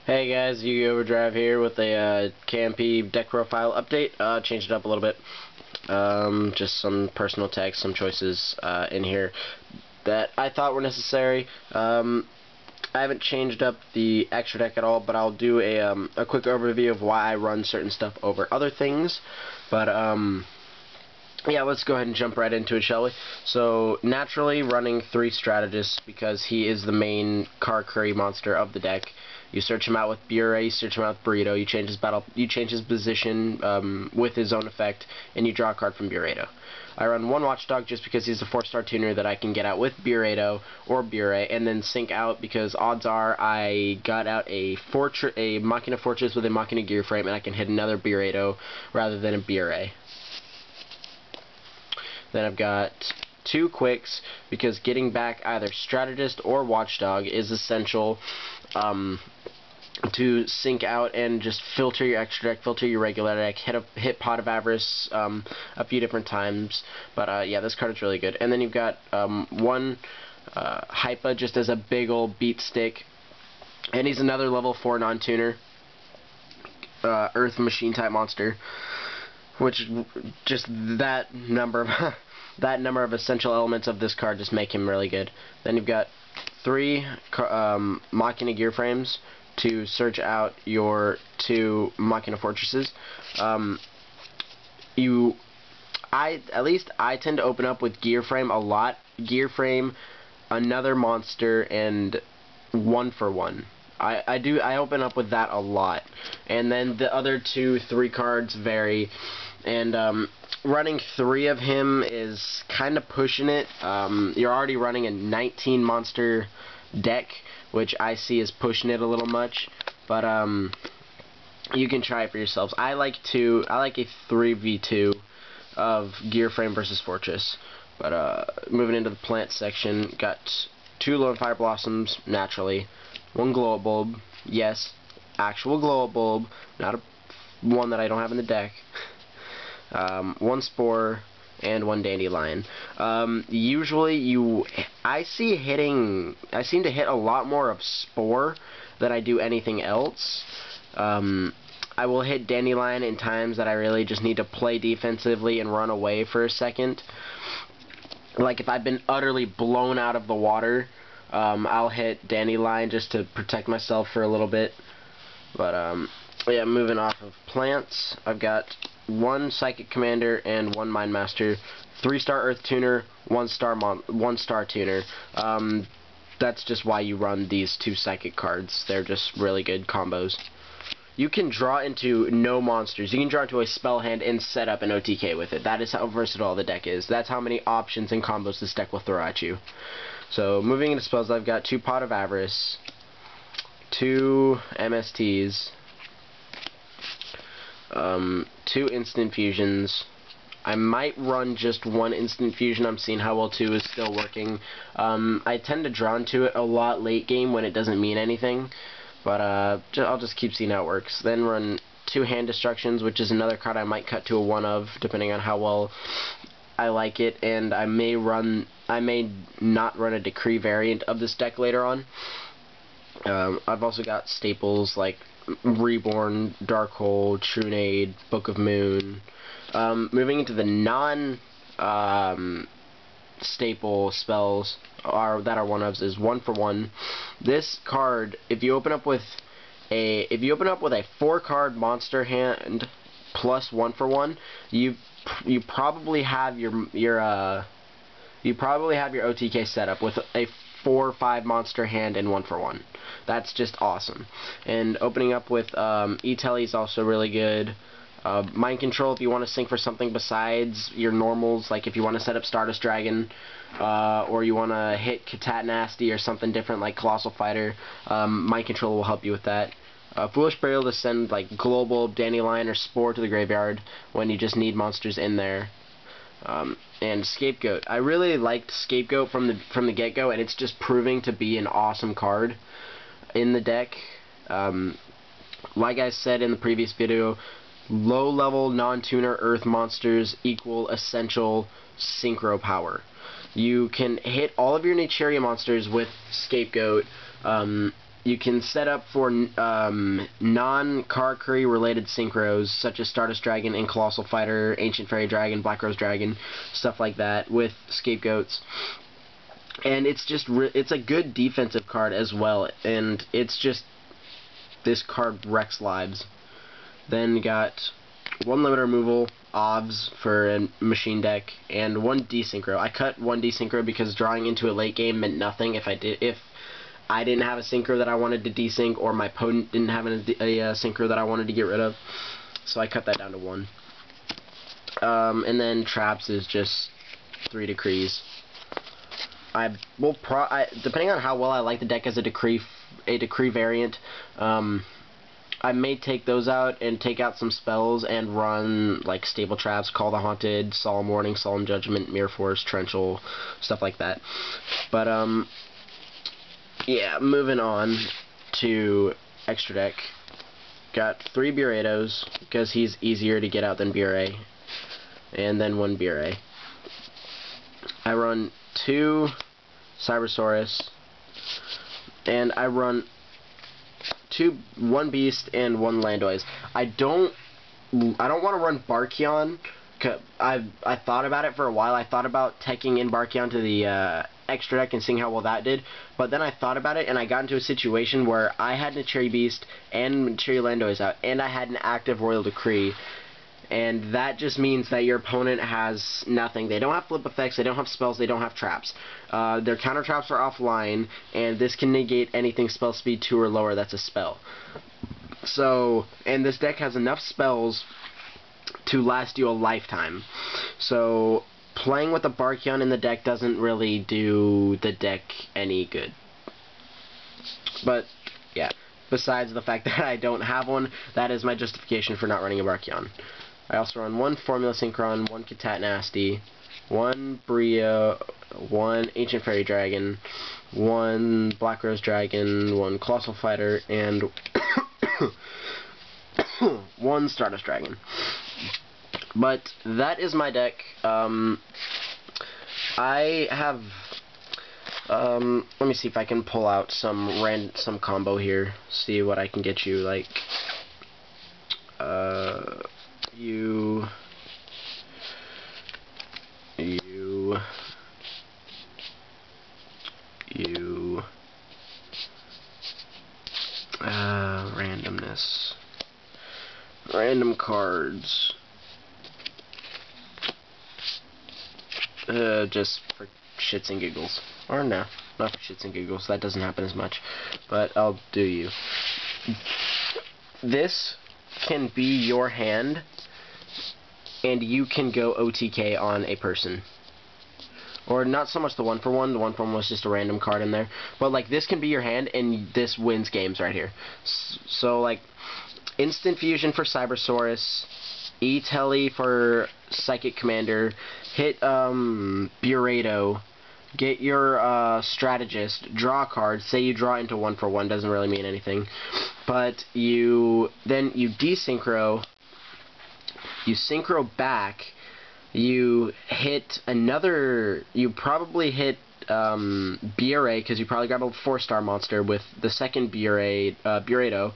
Hey guys, Yu Overdrive here with a KMP deck profile update. Changed it up a little bit. Just some personal text, some choices in here that I thought were necessary. I haven't changed up the extra deck at all, but I'll do a quick overview of why I run certain stuff over other things. But yeah, let's go ahead and jump right into it, shall we? So, naturally, running 3 strategists because he is the main car curry monster of the deck. You search him out with Bure, you search him out with Burrito, you change his position with his own effect, and you draw a card from Burrito. I run 1 Watchdog just because he's a 4-star tuner that I can get out with Burrito or Bure, and then sync out because odds are I got out a Machina Fortress with a Machina Gear Frame, and I can hit another Burrito rather than a Bure. Then I've got 2 Quicks because getting back either Strategist or Watchdog is essential to sync out and just filter your extra deck, filter your regular deck, hit Pot of Avarice a few different times. But yeah, this card is really good. And then you've got 1 Hypa just as a big old beat stick, and he's another level 4 non-tuner, Earth Machine type monster, which just that number of essential elements of this card just make him really good. Then you've got 3 Machina Gear Frames to search out your 2 Machina Fortresses. At least I tend to open up with Gear Frame a lot. Gear Frame, another monster, and 1 for 1. I open up with that a lot. And then the other 2-3 cards vary. And running 3 of him is kind of pushing it. You're already running a 19 monster deck, which I see is pushing it a little much. But you can try it for yourselves. I like a 3v2 of Gear Frame versus Fortress. But moving into the plant section, got 2 Lone Fire Blossoms naturally, 1 Glow Up Bulb, yes, actual Glow Up Bulb, not one that I don't have in the deck. 1 Spore, and 1 Dandelion. Usually I seem to hit a lot more of Spore than I do anything else. I will hit Dandelion in times that I really just need to play defensively and run away for a second. Like if I've been utterly blown out of the water, I'll hit Dandelion just to protect myself for a little bit. But yeah, moving off of plants, I've got 1 Psychic Commander and 1 Mind Master, 3-star Earth Tuner, 1-star Tuner. That's just why you run these 2 Psychic cards. They're just really good combos. You can draw into no monsters. You can draw into a spell hand and set up an OTK with it. That is how versatile the deck is. That's how many options and combos this deck will throw at you. So moving into spells, I've got 2 Pot of Avarice, 2 MSTs, 2 Instant Fusions. I might run just 1 Instant Fusion. I'm seeing how well 2 is still working. I tend to draw into it a lot late game when it doesn't mean anything, but I'll just keep seeing how it works. Then run 2 Hand Destructions, which is another card I might cut to a 1 of, depending on how well I like it, and I may not run a Decree variant of this deck later on. I've also got staples like Reborn, Darkhold, Trunade, Book of Moon. Moving into the non-staple spells that are 1-ofs is 1 for 1. This card, if you open up with a 4-card monster hand plus 1 for 1, you probably have your OTK setup with a 4 or 5 monster hand and 1 for 1. That's just awesome. And opening up with E-Telly is also really good. Mind Control if you want to sync for something besides your normals, like if you want to set up Stardust Dragon, or you want to hit Katat Nasty or something different like Colossal Fighter. Mind Control will help you with that. Foolish Burial to send like Global, Dandelion, or Spore to the graveyard when you just need monsters in there. And Scapegoat. I really liked Scapegoat from the get-go, and it's just proving to be an awesome card in the deck. Like I said in the previous video, low-level non-tuner Earth monsters equal essential synchro power. You can hit all of your Nichiria monsters with Scapegoat, you can set up for non-Karakuri related synchros such as Stardust Dragon and Colossal Fighter, Ancient Fairy Dragon, Black Rose Dragon, stuff like that with Scapegoats. And it's just it's a good defensive card as well, and it's just this card wrecks lives. Then got 1 limit removal, OBS for a machine deck, and 1 desynchro. I cut 1 desynchro because drawing into a late game meant nothing if I didn't have a synchro that I wanted to desync, or my opponent didn't have a synchro that I wanted to get rid of. So I cut that down to 1. And then traps is just 3 decrees. Depending on how well I like the deck as a decree variant, I may take those out and take out some spells and run like Stable Traps, Call the Haunted, Solemn Warning, Solemn Judgment, Mirror Force, Trenchal, stuff like that. But yeah, moving on to extra deck. Got 3 Buratos because he's easier to get out than Bure, and then 1 Bure. I run 2 Cybersaurus, and I run 1 Beast and 1 Landoise. I don't want to run Barkion. I thought about it for a while. I thought about teching in Barkion to the extra deck and seeing how well that did, but then I thought about it and I got into a situation where I had a Cherry Beast and Cherry Landoise out, and I had an active Royal Decree. And that just means that your opponent has nothing. They don't have flip effects, they don't have spells, they don't have traps. Their counter traps are offline, and this can negate anything spell speed 2 or lower that's a spell. So, and this deck has enough spells to last you a lifetime. So, playing with a Barkion in the deck doesn't really do the deck any good. But, yeah. Besides the fact that I don't have one, that is my justification for not running a Barkion. I also run 1 Formula Synchron, 1 Katat Nasty, 1 Brio, 1 Ancient Fairy Dragon, 1 Black Rose Dragon, 1 Colossal Fighter, and 1 Stardust Dragon. But that is my deck. I have let me see if I can pull out some combo here. See what I can get you, like you randomness, random cards, just for shits and giggles. Or no, not for shits and giggles, that doesn't happen as much, but I'll do you. This can be your hand, and you can go OTK on a person. Or not so much the 1-for-1, the 1-for-1 was just a random card in there, but like this can be your hand, and this wins games right here. So like, Instant Fusion for Cybersaurus, E-Telly for Psychic Commander, hit Burato, get your Strategist, draw a card, say you draw into 1-for-1, doesn't really mean anything, but you desynchro, you synchro back, you hit another, you probably hit Bure, because you probably got a 4-star monster with the second Burato,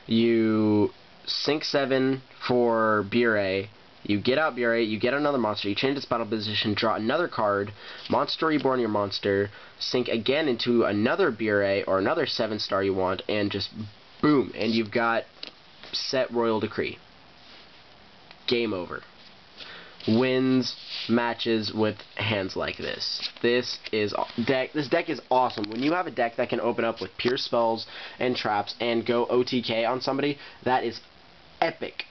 you sync 7 for Bure, you get out Bure, you get another monster, you change its battle position, draw another card, Monster Reborn your monster, sync again into another Bure, or another 7-star you want, and just boom, and you've got set Royal Decree. Game over. Wins matches with hands like this. This deck is awesome. When you have a deck that can open up with pure spells and traps and go OTK on somebody, that is epic.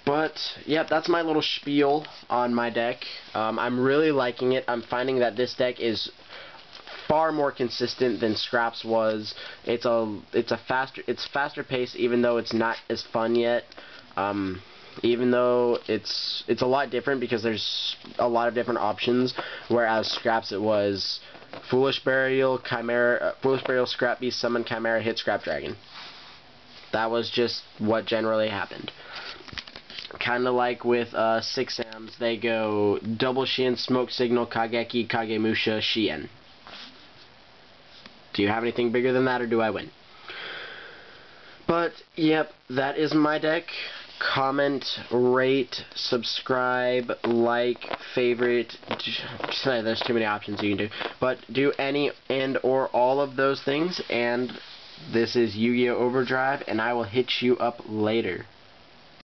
But yeah, that's my little spiel on my deck. I'm really liking it. I'm finding that this deck is far more consistent than Scraps was. It's faster paced, even though it's not as fun yet. Even though it's a lot different because there's a lot of different options, whereas Scraps it was Foolish Burial, Chimera, Foolish Burial, Scrap Beast, Summon Chimera, hit Scrap Dragon. That was just what generally happened. Kind of like with 6Ms, they go Double Shien, Smoke Signal, Kageki, Kagemusha, Shien. Do you have anything bigger than that, or do I win? But, yep, that is my deck. Comment, rate, subscribe, like, favorite. There's too many options you can do. But do any and or all of those things. And this is Yu-Gi-Oh! Overdrive, and I will hit you up later.